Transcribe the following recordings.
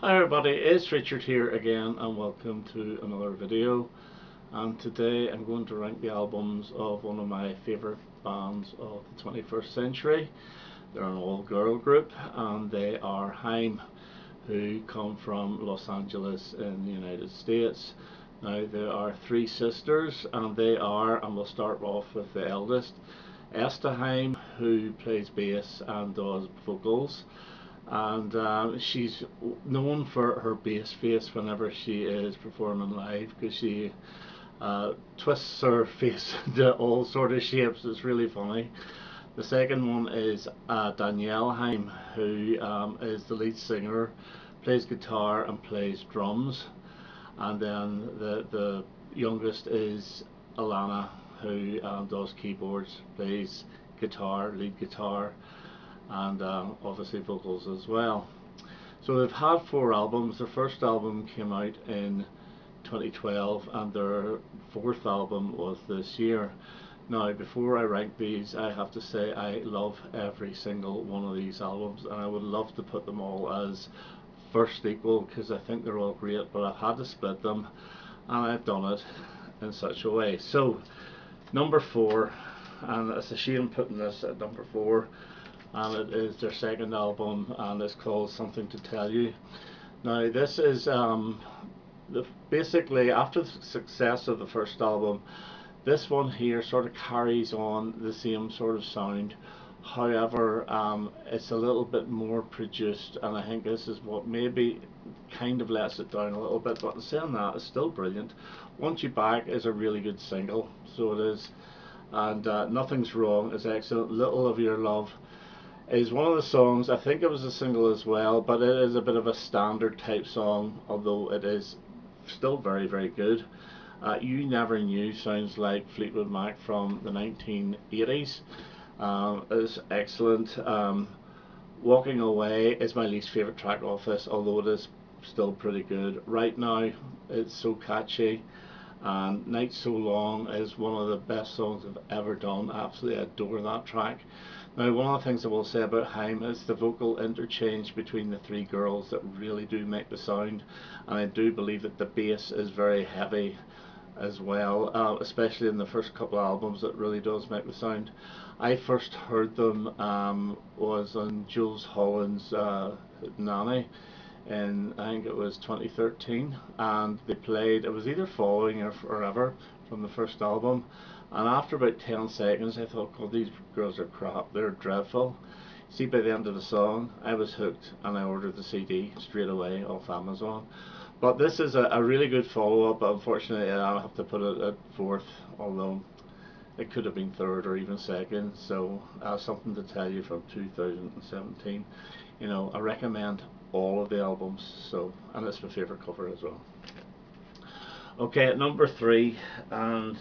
Hi everybody, it's Richard here again and welcome to another video. And today I'm going to rank the albums of one of my favourite bands of the 21st century. They're an all-girl group and they are Haim, who come from Los Angeles in the United States. Now there are three sisters and we'll start off with the eldest, Esther Haim, who plays bass and does vocals, and she's known for her bass face whenever she is performing live, because she twists her face into all sort of shapes. It's really funny. The second one is Danielle Haim, who is the lead singer, plays guitar and plays drums. And then the youngest is Alana, who does keyboards, plays guitar, lead guitar, and obviously vocals as well. So they've had four albums. Their first album came out in 2012 and their fourth album was this year. Now before I rank these, I have to say I love every single one of these albums and I would love to put them all as first equal because I think they're all great, but I've had to split them and I've done it in such a way. So number four, and it's a shame putting this at number four, and it is their second album and it's called Something to Tell You. Now this is basically after the success of the first album, this one here sort of carries on the same sort of sound. However, it's a little bit more produced, and I think this is what maybe kind of lets it down a little bit, but in saying that, it's still brilliant. Want You Back is a really good single, so it is, and Nothing's Wrong is excellent. Little of Your Love is one of the songs, I think it was a single as well, but it is a bit of a standard type song, although it is still very, very good. You Never Knew sounds like Fleetwood Mac from the 1980s. Is excellent. Walking Away is my least favourite track off this, although it is still pretty good. Right Now, it's so catchy. And Night So Long is one of the best songs I've ever done. I absolutely adore that track. Now, one of the things I will say about Haim is the vocal interchange between the three girls that really do make the sound, and I do believe that the bass is very heavy as well, especially in the first couple of albums. It really does make the sound. I first heard them was on Jules Holland's Nanny in, I think it was 2013, and they played, it was either Following or Forever from the first album, and after about 10 seconds I thought, God, these girls are crap, they're dreadful. See, by the end of the song I was hooked and I ordered the CD straight away off Amazon. But this is a really good follow-up. Unfortunately I'll have to put it at fourth, although it could have been third or even second. So Something to Tell You from 2017. You know, I recommend all of the albums, so, and it's my favourite cover as well. Okay, at number three, and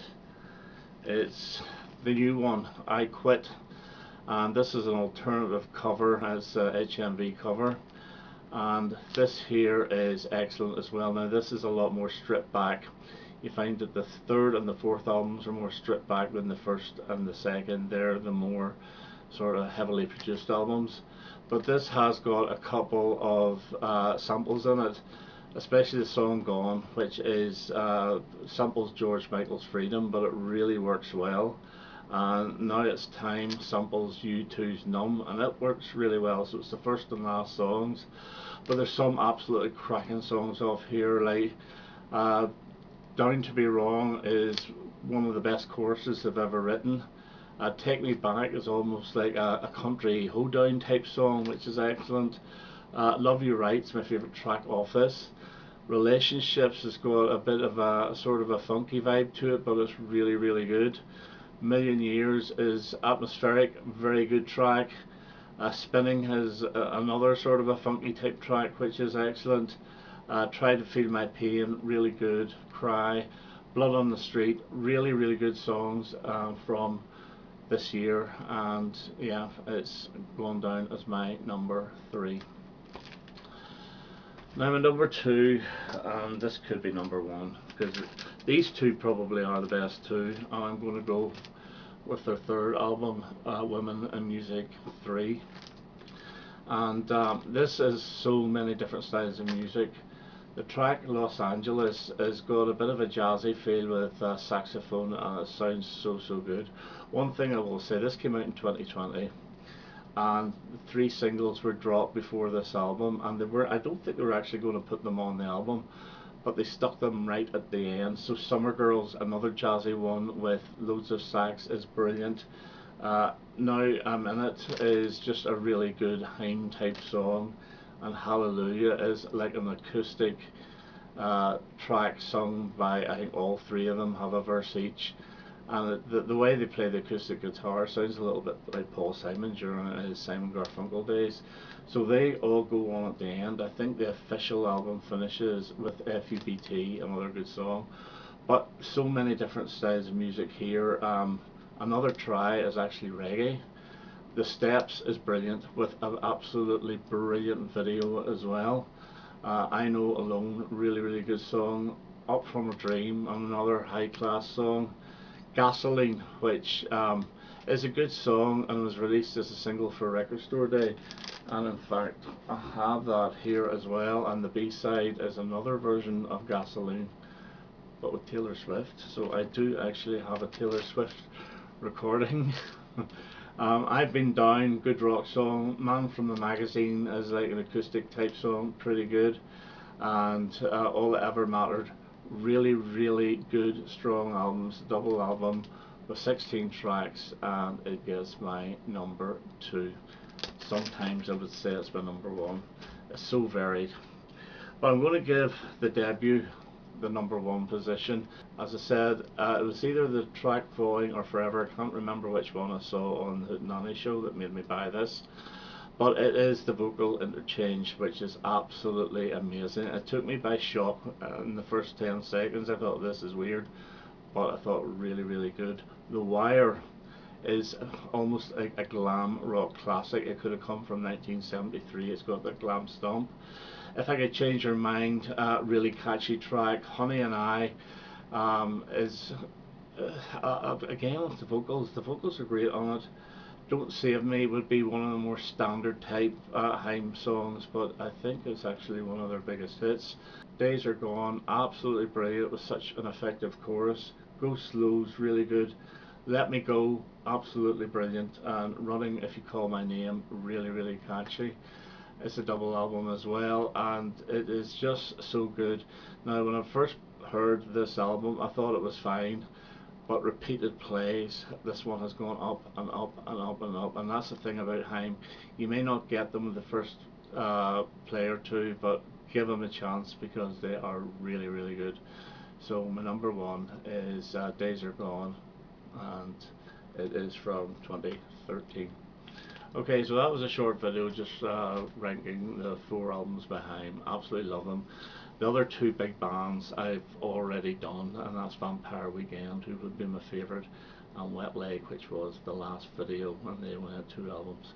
it's the new one, I Quit, and this is an alternative cover, as HMV cover, and this here is excellent as well. Now this is a lot more stripped back. You find that the third and the fourth albums are more stripped back than the first and the second. They're the more sort of heavily produced albums, but this has got a couple of samples in it, especially the song Gone, which is samples George Michael's Freedom, but it really works well. And Now It's Time samples U2's Numb, and it works really well. So it's the first and last songs, but there's some absolutely cracking songs off here, like Down to Be Wrong is one of the best choruses I've ever written. Take Me Back is almost like a country hoedown type song, which is excellent. Love You Right's my favourite track off this. Relationships has got a bit of a sort of a funky vibe to it, but it's really, really good. Million Years is atmospheric, very good track. Spinning has another sort of a funky type track, which is excellent. Try to Feel My Pain, really good. Cry, Blood on the Street, really, really good songs from this year, and yeah, it's going down as my number three. Now my number two, and this could be number one, because these two probably are the best two, and I'm going to go with their third album, Women in Music 3. And this is so many different styles of music. The track Los Angeles has got a bit of a jazzy feel with saxophone, and it sounds so good. One thing I will say, this came out in 2020, and the three singles were dropped before this album, and I don't think they were actually going to put them on the album, but they stuck them right at the end. So Summer Girls, another jazzy one with loads of sax, is brilliant. Now I'm in It is just a really good Haim type song, and Hallelujah is like an acoustic track sung by, I think all three of them have a verse each, and the way they play the acoustic guitar sounds a little bit like Paul Simon during his Simon Garfunkel days. So they all go on at the end. I think the official album finishes with FUBT, another good song. But so many different styles of music here. Another try is actually reggae. The Steps is brilliant with an absolutely brilliant video as well. I Know Alone, really good song. Up From a Dream, another high class song. Gasoline, which is a good song and was released as a single for Record Store Day, and in fact I have that here as well, and the B-side is another version of Gasoline but with Taylor Swift, so I do actually have a Taylor Swift recording. I've Been Down, good rock song. Man from the Magazine is like an acoustic type song, pretty good. And All That Ever Mattered, really good strong albums, double album with 16 tracks, and it gets my number 2. Sometimes I would say it's my number 1. It's so varied, but I'm going to give the debut the number 1 position. As I said, it was either the track Falling or Forever. I can't remember which one I saw on the Nanny show that made me buy this, but it is the vocal interchange, which is absolutely amazing. It took me by shock in the first 10 seconds. I thought this is weird, but I thought really good. The Wire is almost a glam rock classic. It could have come from 1973. It's got the glam stomp. If I Could Change Your Mind, really catchy track. Honey and I is again with the vocals. The vocals are great on it. Don't Save Me would be one of the more standard type Haim songs, but I think it's actually one of their biggest hits. Days Are Gone, absolutely brilliant with such an effective chorus. Go Slow's really good. Let Me Go, absolutely brilliant, and Running If You Call My Name, really catchy. It's a double album as well, and it is just so good. Now, when I first heard this album, I thought it was fine, but repeated plays, this one has gone up and up and up and up, and that's the thing about Haim. You may not get them with the first play or two, but give them a chance because they are really good. So my number 1 is Days Are Gone, and it is from 2013. Okay, so that was a short video just ranking the 4 albums by Haim. Absolutely love them. The other 2 big bands I've already done, and that's Vampire Weekend, who would be my favourite, and Wet Leg, which was the last video, and they only had 2 albums.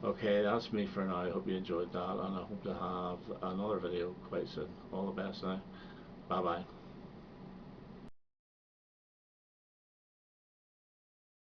Okay, that's me for now. I hope you enjoyed that, and I hope to have another video quite soon. All the best now. Bye bye.